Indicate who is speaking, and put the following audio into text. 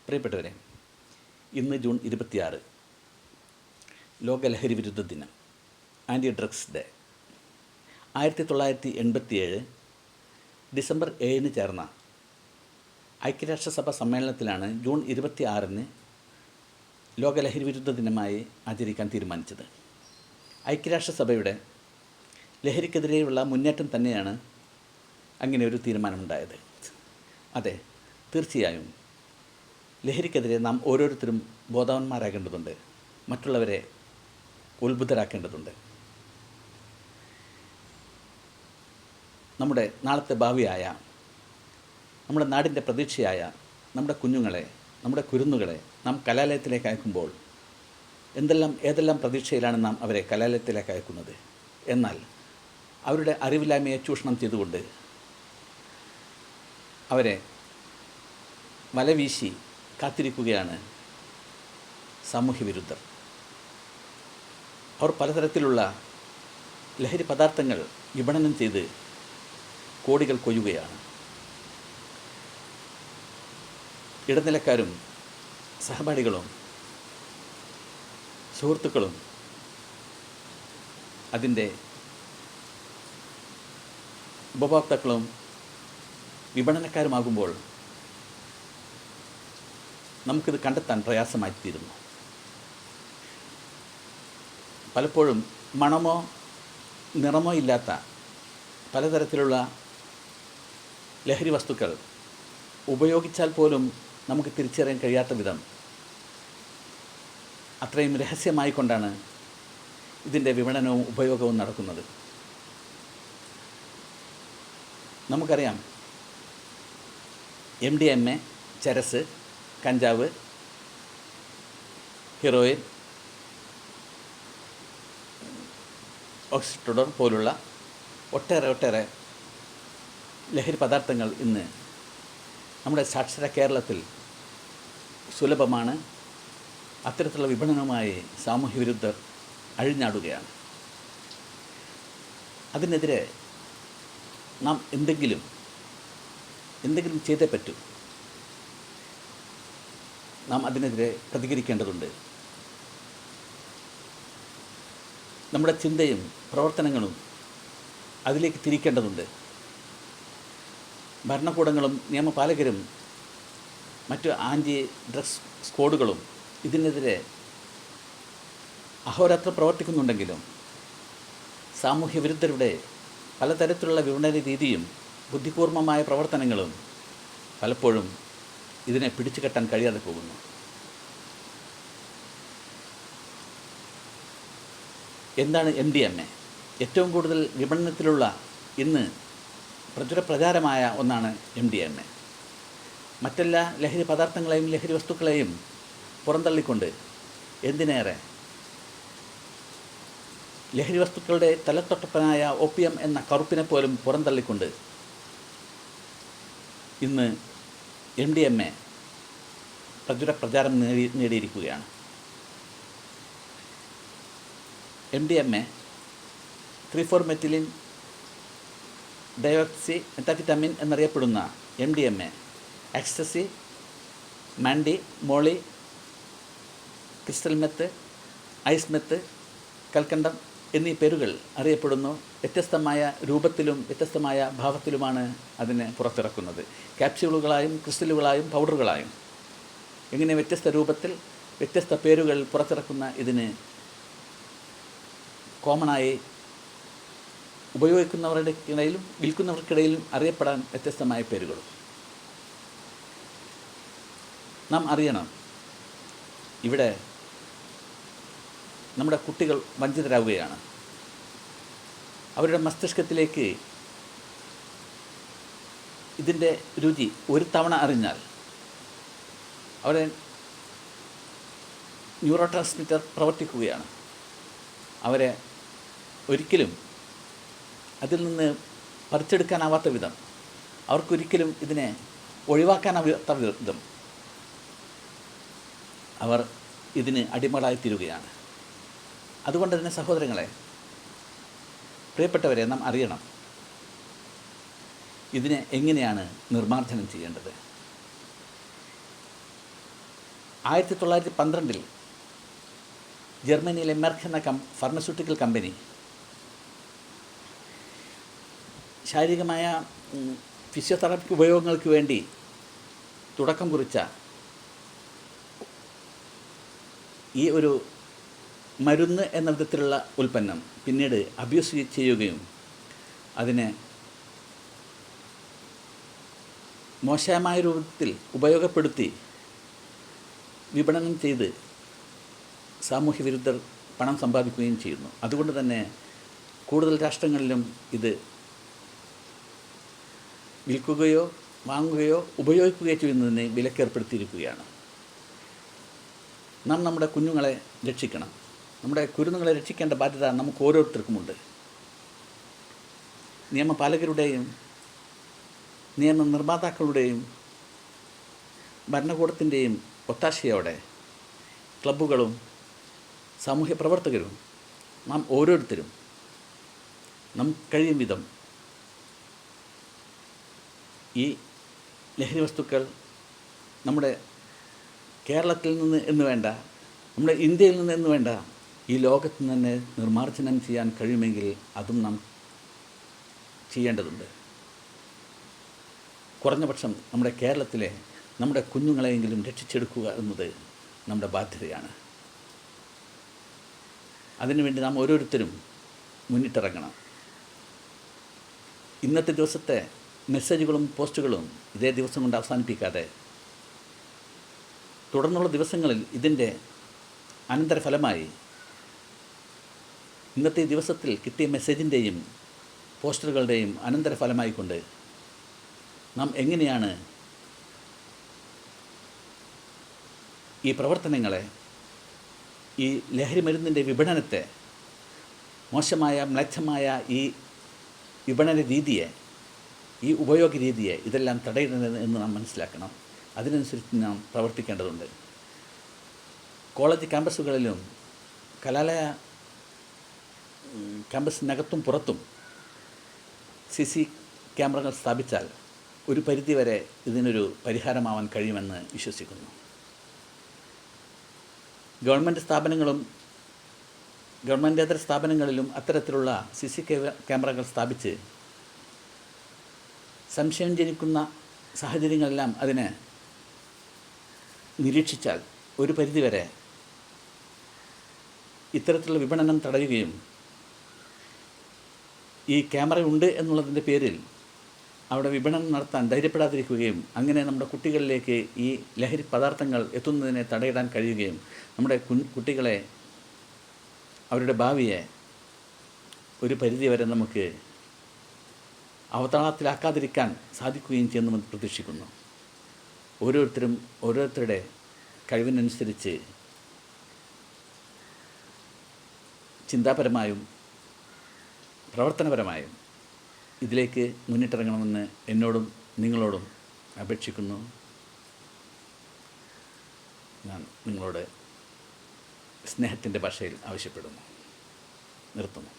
Speaker 1: പ്രിയപ്പെട്ടവരെ, ഇന്ന് ജൂൺ 26 ലോക ലഹരി വിരുദ്ധ ദിനം, ആൻറ്റി ഡ്രഗ്സ് ഡേ. 1987 ഡിസംബർ 7 ചേർന്ന ഐക്യരാഷ്ട്രസഭ സമ്മേളനത്തിലാണ് ജൂൺ 26 ലോക ലഹരി വിരുദ്ധ ദിനമായി ആചരിക്കാൻ തീരുമാനിച്ചത്. ഐക്യരാഷ്ട്രസഭയുടെ ലഹരിക്കെതിരെയുള്ള മുന്നേറ്റം തന്നെയാണ് അങ്ങനെ ഒരു തീരുമാനമുണ്ടായത്. അതെ, തീർച്ചയായും ലഹരിക്കെതിരെ നാം ഓരോരുത്തരും ബോധവാന്മാരാകേണ്ടതുണ്ട്, മറ്റുള്ളവരെ ഉത്ബുദ്ധരാക്കേണ്ടതുണ്ട്. നമ്മുടെ നാളത്തെ ഭാവിയായ, നമ്മുടെ നാടിൻ്റെ പ്രതീക്ഷയായ നമ്മുടെ കുഞ്ഞുങ്ങളെ, നമ്മുടെ കുരുന്നുകളെ നാം കലാലയത്തിലേക്ക് അയക്കുമ്പോൾ ഏതെല്ലാം പ്രതീക്ഷയിലാണ് നാം അവരെ കലാലയത്തിലേക്ക് അയക്കുന്നത്. എന്നാൽ അവരുടെ അറിവില്ലായ്മയെ ചൂഷണം ചെയ്തുകൊണ്ട് അവരെ വലവീശി കാത്തിരിക്കുകയാണ് സാമൂഹ്യ വിരുദ്ധർ. അവർ പലതരത്തിലുള്ള ലഹരി പദാർത്ഥങ്ങൾ വിപണനം ചെയ്ത് കോടികൾ കൊയ്യുകയാണ്. ഇടനിലക്കാരും സഹപാഠികളും സുഹൃത്തുക്കളും അതിൻ്റെ ഉപഭോക്താക്കളും വിപണനക്കാരുമാകുമ്പോൾ നമുക്കിത് കണ്ടെത്താൻ പ്രയാസമായിത്തീരുന്നു. പലപ്പോഴും മണമോ നിറമോ ഇല്ലാത്ത പലതരത്തിലുള്ള ലഹരി വസ്തുക്കൾ ഉപയോഗിച്ചാൽ പോലും നമുക്ക് തിരിച്ചറിയാൻ കഴിയാത്ത വിധം അത്രയും രഹസ്യമായിക്കൊണ്ടാണ് ഇതിൻ്റെ വിപണനവും ഉപയോഗവും നടക്കുന്നത്. നമുക്കറിയാം, MDMA, ചരസ്, കഞ്ചാവ്, ഹെറോയിൻ, ഓക്സിട്രോൺ പോലുള്ള ഒട്ടേറെ ലഹരി പദാർത്ഥങ്ങൾ ഇന്ന് നമ്മുടെ സാക്ഷര കേരളത്തിൽ സുലഭമാണ്. അത്തരത്തിലുള്ള വിപണനവുമായി സാമൂഹ്യ വിരുദ്ധർ അഴിഞ്ഞാടുകയാണ്. അതിനെതിരെ നാം എന്തെങ്കിലും ചെയ്തേ പറ്റൂ. നാം അതിനെതിരെ പ്രതികരിക്കേണ്ടതുണ്ട്. നമ്മുടെ ചിന്തയും പ്രവർത്തനങ്ങളും അതിലേക്ക് തിരിക്കേണ്ടതുണ്ട്. ഭരണകൂടങ്ങളും നിയമപാലകരും മറ്റ് ആൻറ്റി ഡ്രഗ്സ് സ്ക്വാഡുകളും ഇതിനെതിരെ അഹോരാത്രം പ്രവർത്തിക്കുന്നുണ്ടെങ്കിലും സാമൂഹ്യ വിരുദ്ധരുടെ പലതരത്തിലുള്ള വിപണന രീതിയും ബുദ്ധിപൂർവമായ പ്രവർത്തനങ്ങളും പലപ്പോഴും ഇതിനെ പിടിച്ചു കെട്ടാൻ കഴിയാതെ പോകുന്നു. എന്താണ് MDMA? ഏറ്റവും കൂടുതൽ വിപണനത്തിലുള്ള ഇന്ന് പ്രചാരമായ ഒന്നാണ് MDMA. മറ്റെല്ലാ ലഹരി പദാർത്ഥങ്ങളെയും ലഹരി വസ്തുക്കളെയും പുറന്തള്ളിക്കൊണ്ട്, എന്തിനേറെ ലഹരി വസ്തുക്കളുടെ തലത്തൊട്ടപ്പനായ ഓപ്പിയം എന്ന കറുപ്പിനെ പോലും പുറന്തള്ളിക്കൊണ്ട് ഇന്ന് MDMA പ്രചാരം നേടിയിരിക്കുകയാണ്. MDMA 3,4-മെത്തിലിൻ ഡയോക്സി മെത്താഫിറ്റമിൻ എന്നറിയപ്പെടുന്ന MDMA, എക്സ്റ്റസി, മാൻഡി, മോളി, ക്രിസ്റ്റൽ മെത്ത്, ഐസ് മെത്ത്, കൽക്കണ്ടം എന്നീ പേരുകൾ അറിയപ്പെടുന്നു. വ്യത്യസ്തമായ രൂപത്തിലും വ്യത്യസ്തമായ ഭാവത്തിലുമാണ് അതിനെ പുറത്തിറക്കുന്നത്. ക്യാപ്സ്യൂളുകളായും ക്രിസ്റ്റലുകളായും പൗഡറുകളായും ഇങ്ങനെ വ്യത്യസ്ത രൂപത്തിൽ വ്യത്യസ്ത പേരുകൾ പുറത്തിറക്കുന്ന ഇതിന് കോമണായി ഉപയോഗിക്കുന്നവരുടെ ഇടയിലും വിൽക്കുന്നവർക്കിടയിലും അറിയപ്പെടാൻ വ്യത്യസ്തമായ പേരുകളും നാം അറിയണം. ഇവിടെ നമ്മുടെ കുട്ടികൾ വഞ്ചിതരാകുകയാണ്. അവരുടെ മസ്തിഷ്കത്തിലേക്ക് ഇതിൻ്റെ രുചി ഒരു തവണ അറിഞ്ഞാൽ അവരെ ന്യൂറോ ട്രാൻസ്മിറ്റർ പ്രവർത്തിക്കുകയാണ്. അവരെ ഒരിക്കലും അതിൽ നിന്ന് പറിച്ചെടുക്കാനാവാത്ത വിധം, അവർക്കൊരിക്കലും ഇതിനെ ഒഴിവാക്കാനാവാത്ത വിധം അവർ ഇതിന് അടിമകളായിത്തീരുകയാണ്. അതുകൊണ്ട് തന്നെ സഹോദരങ്ങളെ, പ്രിയപ്പെട്ടവരെ, നാം അറിയണം ഇതിനെ എങ്ങനെയാണ് നിർമ്മാർജ്ജനം ചെയ്യേണ്ടത്. 1912 ജർമ്മനിയിലെ മെർക്ക് എന്ന ഫാർമസ്യൂട്ടിക്കൽ കമ്പനി ശാരീരികമായ ഫിസിയോതെറാപ്പി ഉപയോഗങ്ങൾക്ക് വേണ്ടി തുടക്കം കുറിച്ച ഈ ഒരു മരുന്ന് എന്ന വിധത്തിലുള്ള ഉൽപ്പന്നം പിന്നീട് അബ്യൂസ് ചെയ്യുകയും അതിനെ മോശമായ രൂപത്തിൽ ഉപയോഗപ്പെടുത്തി വിപണനം ചെയ്ത് സാമൂഹ്യ വിരുദ്ധർ പണം സമ്പാദിക്കുകയും ചെയ്യുന്നു. അതുകൊണ്ട് തന്നെ കൂടുതൽ രാഷ്ട്രങ്ങളിലും ഇത് വിൽക്കുകയോ വാങ്ങുകയോ ഉപയോഗിക്കുകയോ ചെയ്യുന്നതിന് വിലക്കേർപ്പെടുത്തിയിരിക്കുകയാണ്. നാം നമ്മുടെ കുഞ്ഞുങ്ങളെ രക്ഷിക്കണം. നമ്മുടെ കുരുന്നുകളെ രക്ഷിക്കേണ്ട ബാധ്യത നമുക്ക് ഓരോരുത്തർക്കുമുണ്ട്. നിയമപാലകരുടെയും നിയമനിർമ്മാതാക്കളുടെയും ഭരണകൂടത്തിൻ്റെയും ഒത്താശയോടെ ക്ലബ്ബുകളും സാമൂഹ്യ പ്രവർത്തകരും നാം ഓരോരുത്തരും നമുക്ക് കഴിയും വിധം ഈ ലഹരി വസ്തുക്കൾ നമ്മുടെ കേരളത്തിൽ നിന്ന് എന്ന് വേണ്ട, നമ്മുടെ ഇന്ത്യയിൽ നിന്ന് എന്ന് വേണ്ട, ഈ ലോകത്ത് നിന്ന് തന്നെ നിർമ്മാർജ്ജനം ചെയ്യാൻ കഴിയുമെങ്കിൽ അതും നാം ചെയ്യേണ്ടതുണ്ട്. കുറഞ്ഞ പക്ഷം നമ്മുടെ കേരളത്തിലെ നമ്മുടെ കുഞ്ഞുങ്ങളെയെങ്കിലും രക്ഷിച്ചെടുക്കുക എന്നത് നമ്മുടെ ബാധ്യതയാണ്. അതിനുവേണ്ടി നാം ഓരോരുത്തരും മുന്നിട്ടിറങ്ങണം. ഇന്നത്തെ ദിവസത്തെ മെസ്സേജുകളും പോസ്റ്റുകളും ഇതേ ദിവസം കൊണ്ട് അവസാനിപ്പിക്കാതെ തുടർന്നുള്ള ദിവസങ്ങളിൽ ഇതിൻ്റെ അനന്തരഫലമായി ഇന്നത്തെ ദിവസത്തിൽ കിട്ടിയ മെസ്സേജിൻ്റെയും പോസ്റ്ററുകളുടെയും അനന്തരഫലമായിക്കൊണ്ട് നാം എങ്ങനെയാണ് ഈ പ്രവർത്തനങ്ങളെ, ഈ ലഹരി മരുന്നിൻ്റെ വിപണനത്തെ, മോശമായ മ്ലേച്ഛമായ ഈ വിപണന രീതിയെ, ഈ ഉപയോഗ രീതിയെ ഇതെല്ലാം തടയിടുന്നത് എന്ന് നാം മനസ്സിലാക്കണം. അതിനനുസരിച്ച് നാം പ്രവർത്തിക്കേണ്ടതുണ്ട്. കോളേജ് ക്യാമ്പസുകളിലും കലാലയ ക്യാമ്പസിനകത്തും പുറത്തും CC ക്യാമറകൾ സ്ഥാപിച്ചാൽ ഒരു പരിധിവരെ ഇതിനൊരു പരിഹാരമാവാൻ കഴിയുമെന്ന് വിശ്വസിക്കുന്നു. ഗവൺമെൻറ് സ്ഥാപനങ്ങളും ഗവൺമെൻറ്റേതര സ്ഥാപനങ്ങളിലും അത്തരത്തിലുള്ള CC ക്യാമറകൾ സ്ഥാപിച്ച് സംശയം ജനിക്കുന്ന സാഹചര്യങ്ങളെല്ലാം അതിനെ നിരീക്ഷിച്ചാൽ ഒരു പരിധിവരെ ഇത്തരത്തിലുള്ള വിപണനം തടയുകയും ഈ ക്യാമറ ഉണ്ട് എന്നുള്ളതിൻ്റെ പേരിൽ അവിടെ വിപണനം നടത്താൻ ധൈര്യപ്പെടാതിരിക്കുകയും അങ്ങനെ നമ്മുടെ കുട്ടികളിലേക്ക് ഈ ലഹരി പദാർത്ഥങ്ങൾ എത്തുന്നതിനെ തടയിടാൻ കഴിയുകയും നമ്മുടെ കുട്ടികളെ, അവരുടെ ഭാവിയെ ഒരു പരിധിവരെ നമുക്ക് അവതാളത്തിലാക്കാതിരിക്കാൻ സാധിക്കുകയും ചെയ്യുമെന്ന് പ്രതീക്ഷിക്കുന്നു. ഓരോരുത്തരും ഓരോരുത്തരുടെ കഴിവിനനുസരിച്ച് ചിന്താപരമായും പ്രവർത്തനപരമായും ഇതിലേക്ക് മുന്നിട്ടിറങ്ങണമെന്ന് എന്നോടും നിങ്ങളോടും അപേക്ഷിക്കുന്നു. ഞാൻ നിങ്ങളോട് സ്നേഹത്തിൻ്റെ ഭാഷയിൽ ആവശ്യപ്പെടുന്നു. നിർത്തുന്നു.